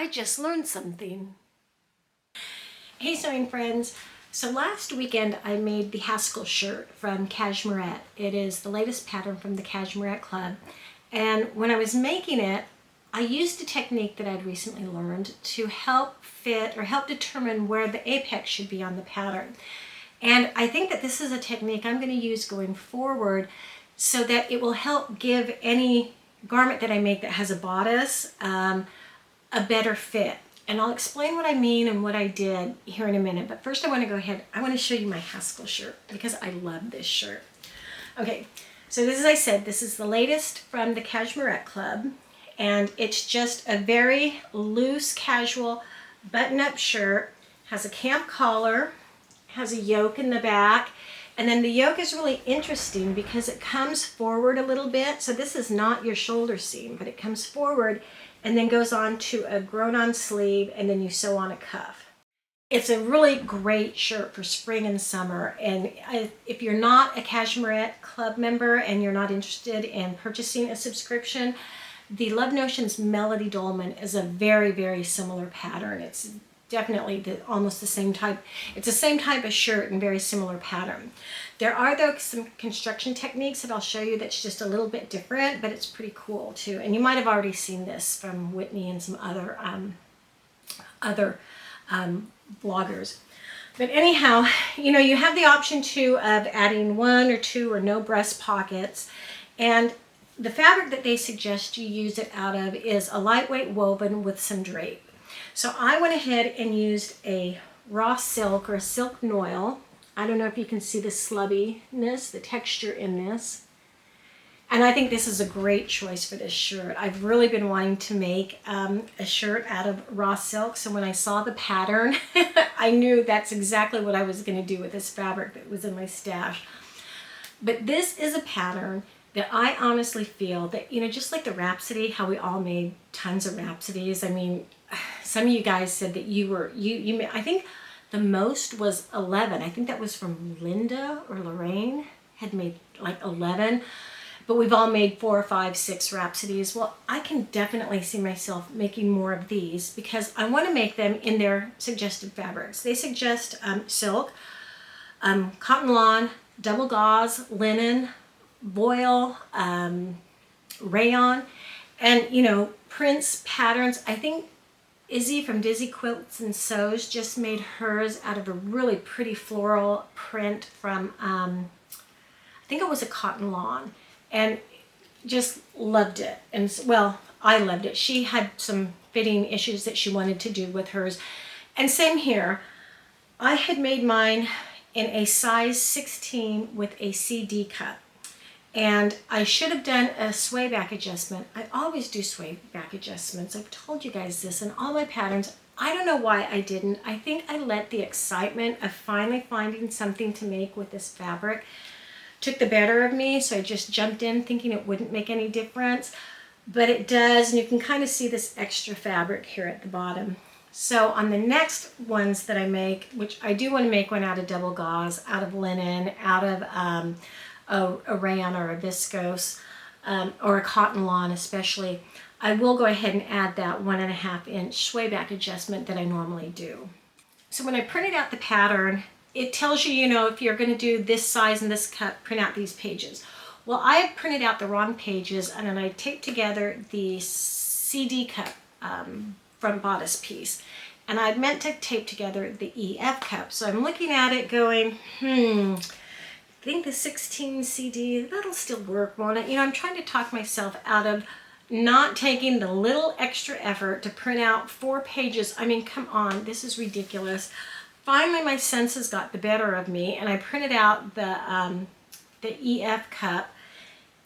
I just learned something. Hey sewing friends, so last weekend I made the Haskell shirt from Cashmerette. It is the latest pattern from the Cashmerette Club, and when I was making it I used a technique that I'd recently learned to help fit or help determine where the apex should be on the pattern. And I think that this is a technique I'm going to use going forward so that it will help give any garment that I make that has a bodice a better fit. And I'll explain what I mean and what I did here in a minute. But first I want to go ahead, I want to show you my Haskell shirt because I love this shirt. Okay, so this, as I said, this is the latest from the Cashmerette Club. And it's just a very loose, casual button-up shirt. Has a camp collar, has a yoke in the back. And then the yoke is really interesting because it comes forward a little bit. So this is not your shoulder seam, but it comes forward and then goes on to a grown-on sleeve, and then you sew on a cuff. It's a really great shirt for spring and summer. And if you're not a Cashmerette Club member and you're not interested in purchasing a subscription, the Love Notions Melody Dolman is a very, very similar pattern. It's definitely almost the same type. It's the same type of shirt and very similar pattern. There are, though, some construction techniques that I'll show you that's just a little bit different, but it's pretty cool too. And you might have already seen this from Whitney and some other bloggers. But anyhow, you know, you have the option too of adding 1 or 2 or no breast pockets. And the fabric that they suggest you use it out of is a lightweight woven with some drape. So I went ahead and used a raw silk or a silk noil. I don't know if you can see the slubbiness, the texture in this. And I think this is a great choice for this shirt. I've really been wanting to make a shirt out of raw silk. So when I saw the pattern, I knew that's exactly what I was going to do with this fabric that was in my stash. But this is a pattern that I honestly feel that, you know, just like the Rhapsody, how we all made tons of Rhapsodies. I mean, some of you guys said that you made, I think the most was 11. I think that was from Linda or Lorraine had made like 11, but we've all made 4, 5, 6 Rhapsodies. Well, I can definitely see myself making more of these because I want to make them in their suggested fabrics. They suggest silk, cotton lawn, double gauze, linen, voile, rayon, and, you know, prints, patterns. I think Izzy from Dizzy Quilts and Sews just made hers out of a really pretty floral print from, I think it was a cotton lawn, and just loved it. And well, I loved it. She had some fitting issues that she wanted to do with hers. And same here. I had made mine in a size 16 with a CD cut. And I should have done a sway back adjustment. I always do sway back adjustments. I've told you guys this in all my patterns. I don't know why I didn't. I think I let the excitement of finally finding something to make with this fabric took the better of me. So I just jumped in thinking it wouldn't make any difference. But it does, and you can kind of see this extra fabric here at the bottom. So on the next ones that I make, which I do want to make one out of double gauze, out of linen, out of a rayon or a viscose, or a cotton lawn especially, I will go ahead and add that 1.5 inch sway back adjustment that I normally do. So when I printed out the pattern, it tells you, you know, if you're going to do this size and this cut, print out these pages. Well, I had printed out the wrong pages, and then I taped together the CD cut from bodice piece, and I'd meant to tape together the EF cup. So I'm looking at it going, I think the 16 CD, that'll still work, won't it? You know, I'm trying to talk myself out of not taking the little extra effort to print out 4 pages. I mean, come on, this is ridiculous. Finally, my senses got the better of me, and I printed out the EF cup.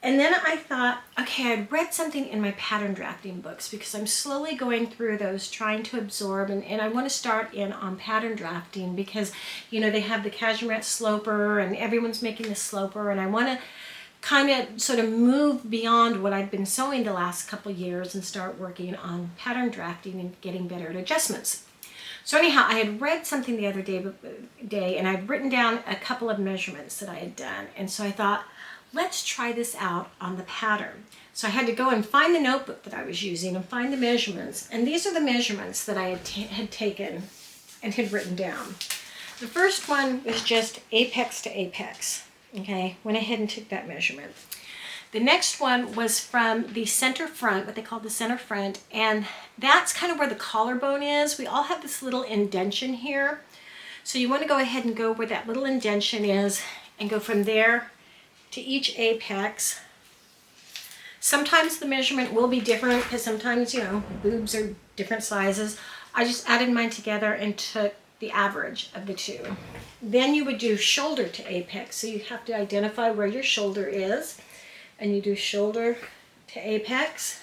And then I thought, okay, I'd read something in my pattern drafting books because I'm slowly going through those, trying to absorb, and I want to start in on pattern drafting because, you know, they have the Cashmerette sloper and everyone's making the sloper, and I want to kind of sort of move beyond what I've been sewing the last couple years and start working on pattern drafting and getting better at adjustments. So anyhow, I had read something the other day and I'd written down a couple of measurements that I had done, and so I thought, let's try this out on the pattern. So I had to go and find the notebook that I was using and find the measurements. And these are the measurements that I had taken and had written down. The first one was just apex to apex. Okay, went ahead and took that measurement. The next one was from the center front, what they call the center front, and that's kind of where the collarbone is. We all have this little indention here. So you want to go ahead and go where that little indention is and go from there to each apex. Sometimes the measurement will be different because sometimes, you know, boobs are different sizes. I just added mine together and took the average of the two. Then you would do shoulder to apex. So you have to identify where your shoulder is, and you do shoulder to apex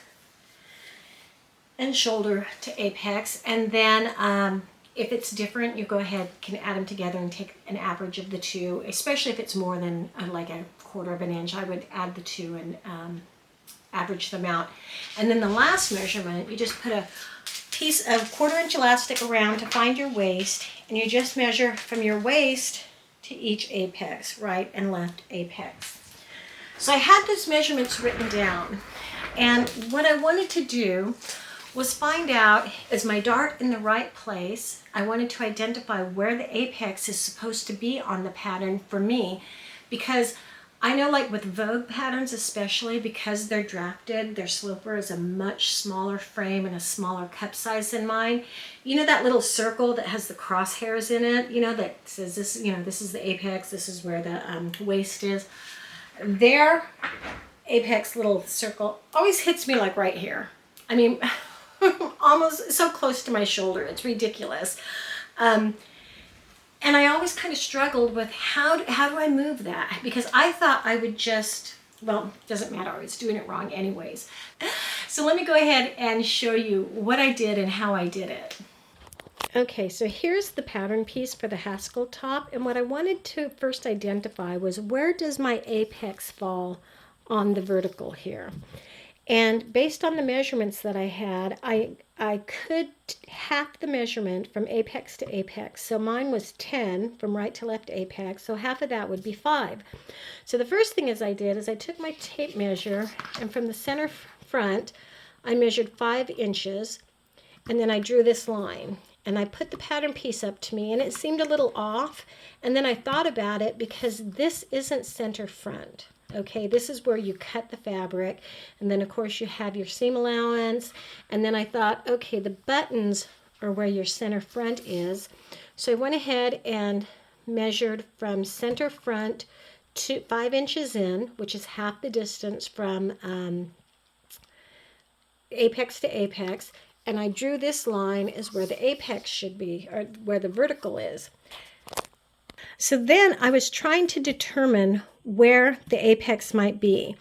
and shoulder to apex. And then if it's different, you go ahead, can add them together and take an average of the two, especially if it's more than like a quarter of an inch. I would add the two and average them out. And then the last measurement, you just put a piece of 1/4 inch elastic around to find your waist, and you just measure from your waist to each apex, right and left apex. So I had those measurements written down, and what I wanted to do was find out, is my dart in the right place? I wanted to identify where the apex is supposed to be on the pattern for me, because I know, like with Vogue patterns especially, because they're drafted, their sloper is a much smaller frame and a smaller cup size than mine. You know that little circle that has the crosshairs in it, you know, that says this, you know, this is the apex, this is where the waist is. Their apex little circle always hits me like right here. I mean, almost so close to my shoulder. It's ridiculous. And I always kind of struggled with how do I move that? Because I thought I would just, well, it doesn't matter, I was doing it wrong anyways. So let me go ahead and show you what I did and how I did it. Okay, so here's the pattern piece for the Haskell top, and what I wanted to first identify was, where does my apex fall on the vertical here? And based on the measurements that I had, I could half the measurement from apex to apex. So mine was 10 from right to left apex, so half of that would be 5. So the first thing I did is I took my tape measure, and from the center front, I measured 5 inches, and then I drew this line. And I put the pattern piece up to me, and it seemed a little off. And then I thought about it, because this isn't center front. Okay, this is where you cut the fabric, and then of course you have your seam allowance, and then I thought, okay, the buttons are where your center front is. So I went ahead and measured from center front to 5 inches in, which is half the distance from apex to apex, and I drew this line as where the apex should be, or where the vertical is. So then I was trying to determine where the apex might be.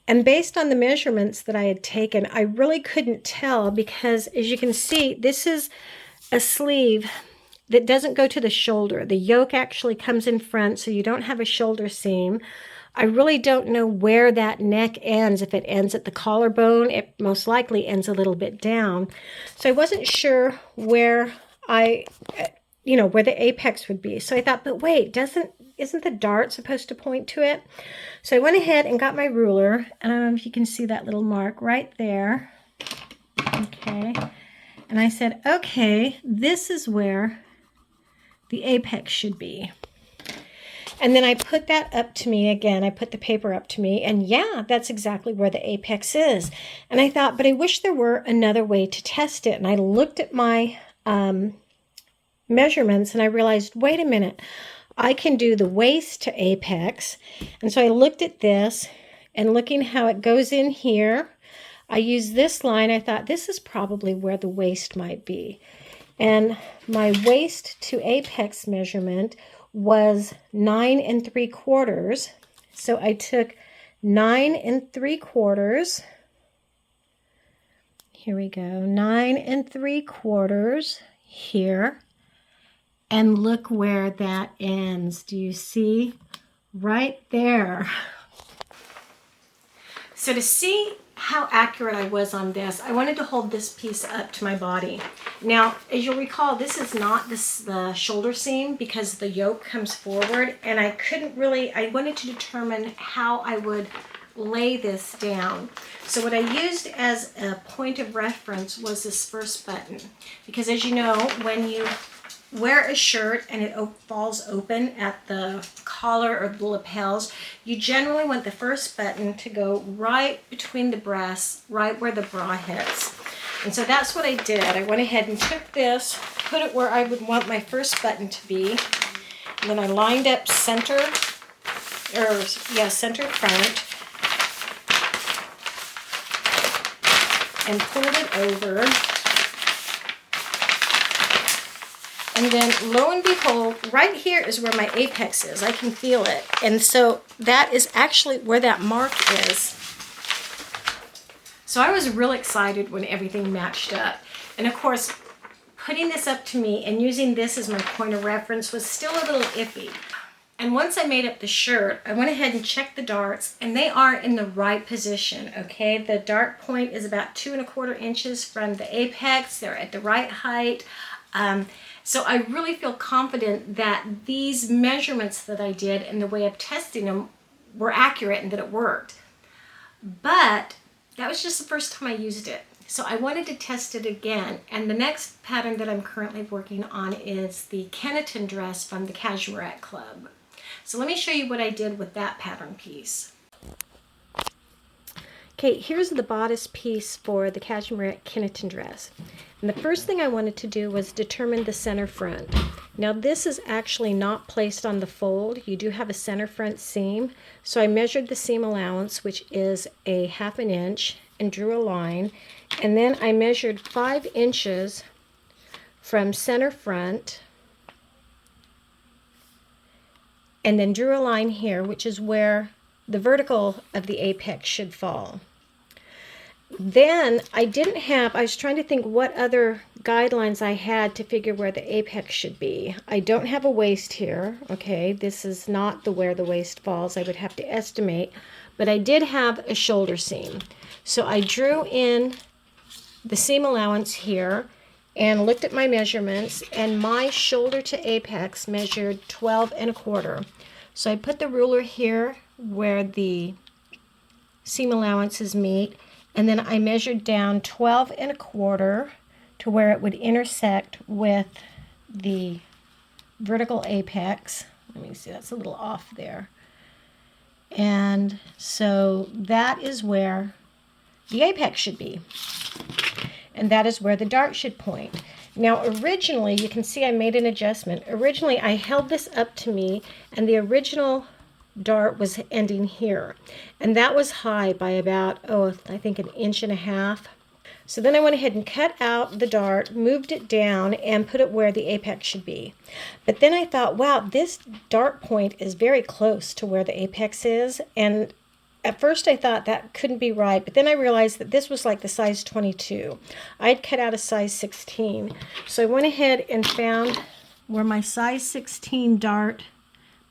And based on the measurements that I had taken, I really couldn't tell, because as you can see, this is a sleeve that doesn't go to the shoulder. The yoke actually comes in front, so you don't have a shoulder seam. I really don't know where that neck ends. If it ends at the collarbone, it most likely ends a little bit down. So I wasn't sure where where the apex would be. So I thought, but wait, isn't the dart supposed to point to it? So I went ahead and got my ruler. I don't know if you can see that little mark right there. Okay. And I said, okay, this is where the apex should be. And then I put that up to me again. I put the paper up to me, and yeah, that's exactly where the apex is. And I thought, but I wish there were another way to test it. And I looked at my measurements, and I realized, wait a minute, I can do the waist to apex. And so I looked at this, and looking how it goes in here, I used this line. I thought, this is probably where the waist might be. And my waist to apex measurement was 9 3/4. So I took 9 3/4. Here we go, 9 3/4 here. And look where that ends. Do you see? Right there. So to see how accurate I was on this. I wanted to hold this piece up to my body. Now, as you'll recall, this is not the shoulder seam because the yoke comes forward, and I wanted to determine how I would lay this down. So what I used as a point of reference was this first button, because as you know, when you wear a shirt and it falls open at the collar or the lapels, you generally want the first button to go right between the breasts, right where the bra hits. And so that's what I did. I went ahead and took this, put it where I would want my first button to be, and then I lined up center front, and pulled it over. And then, lo and behold, right here is where my apex is. I can feel it. And so that is actually where that mark is. So I was real excited when everything matched up. And of course, putting this up to me and using this as my point of reference was still a little iffy. And once I made up the shirt, I went ahead and checked the darts, and they are in the right position, okay? The dart point is about 2¼ inches from the apex. They're at the right height. So I really feel confident that these measurements that I did and the way of testing them were accurate and that it worked. But that was just the first time I used it. So I wanted to test it again. And the next pattern that I'm currently working on is the Kenneton dress from the Cashmerette Club. So let me show you what I did with that pattern piece. Okay, here's the bodice piece for the Cashmerette Kenneton dress. And the first thing I wanted to do was determine the center front. Now this is actually not placed on the fold. You do have a center front seam. So I measured the seam allowance, which is a 1/2 inch, and drew a line. And then I measured 5 inches from center front, and then drew a line here, which is where the vertical of the apex should fall. Then I was trying to think what other guidelines I had to figure where the apex should be. I don't have a waist here, okay? This is not where the waist falls. I would have to estimate, but I did have a shoulder seam. So I drew in the seam allowance here and looked at my measurements, and my shoulder to apex measured 12¼ So I put the ruler here where the seam allowances meet, and then I measured down 12¼ to where it would intersect with the vertical apex. Let me see, that's a little off there. And so that is where the apex should be. And that is where the dart should point. Now originally, you can see I made an adjustment. Originally I held this up to me, and the original dart was ending here. And that was high by about, I think 1.5 inches. So then I went ahead and cut out the dart, moved it down, and put it where the apex should be. But then I thought, wow, this dart point is very close to where the apex is. And at first I thought that couldn't be right, but then I realized that this was like the size 22. I had cut out a size 16. So I went ahead and found where my size 16 dart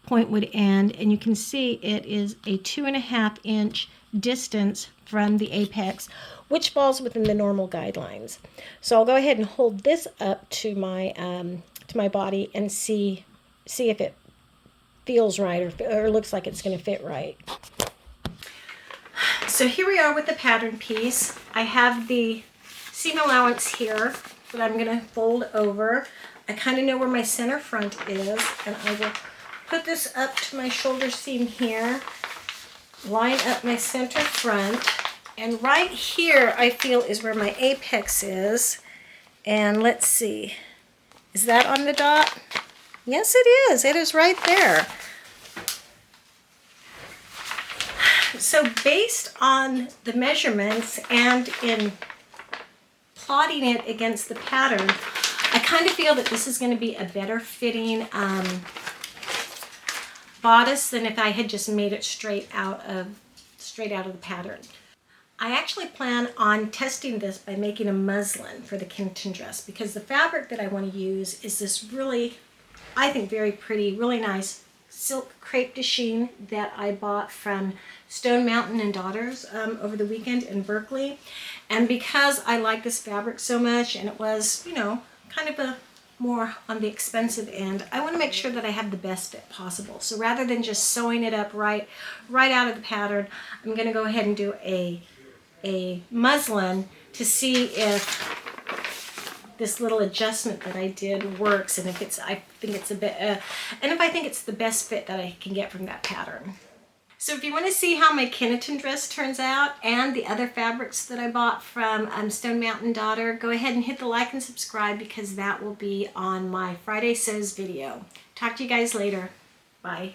point would end, and you can see it is a 2.5 inch distance from the apex, which falls within the normal guidelines. So I'll go ahead and hold this up to my body and see if it feels right or looks like it's going to fit right. So here we are with the pattern piece. I have the seam allowance here that I'm going to fold over. I kind of know where my center front is, and I will put this up to my shoulder seam here, line up my center front, and right here I feel is where my apex is. And let's see, is that on the dot? Yes, it is. It is right there. So based on the measurements and in plotting it against the pattern, I kind of feel that this is going to be a better fitting bodice than if I had just made it straight out of the pattern. I actually plan on testing this by making a muslin for the Kenneton dress, because the fabric that I want to use is this really, I think, very pretty, really nice silk crepe de chine that I bought from Stone Mountain and Daughters over the weekend in Berkeley. And because I like this fabric so much, and it was, you know, kind of a more on the expensive end, I want to make sure that I have the best fit possible. So rather than just sewing it up right out of the pattern, I'm going to go ahead and do a muslin to see if this little adjustment that I did works, and if I think it's a bit, and if I think it's the best fit that I can get from that pattern. So if you want to see how my Kineton dress turns out and the other fabrics that I bought from Stone Mountain Daughter, go ahead and hit the like and subscribe, because that will be on my Friday Sews video. Talk to you guys later. Bye.